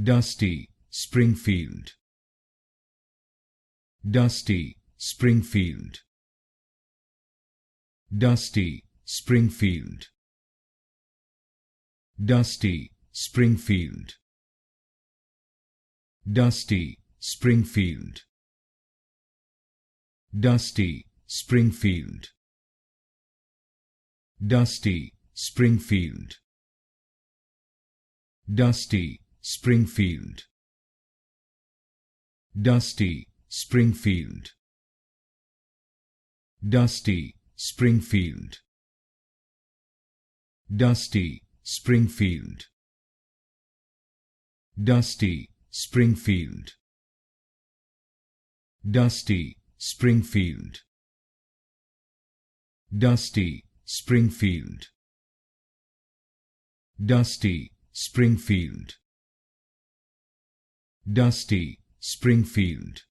Dusty, Springfield. Dusty, Springfield. Dusty, Springfield. Dusty, Springfield. Dusty, Springfield. Dusty, Springfield. Dusty, Springfield. Dusty, Springfield. Dusty, Springfield. Dusty, Springfield. Dusty, Springfield. Dusty, Springfield. Dusty, Springfield. Dusty, Springfield. Dusty, Springfield. Dusty, Springfield.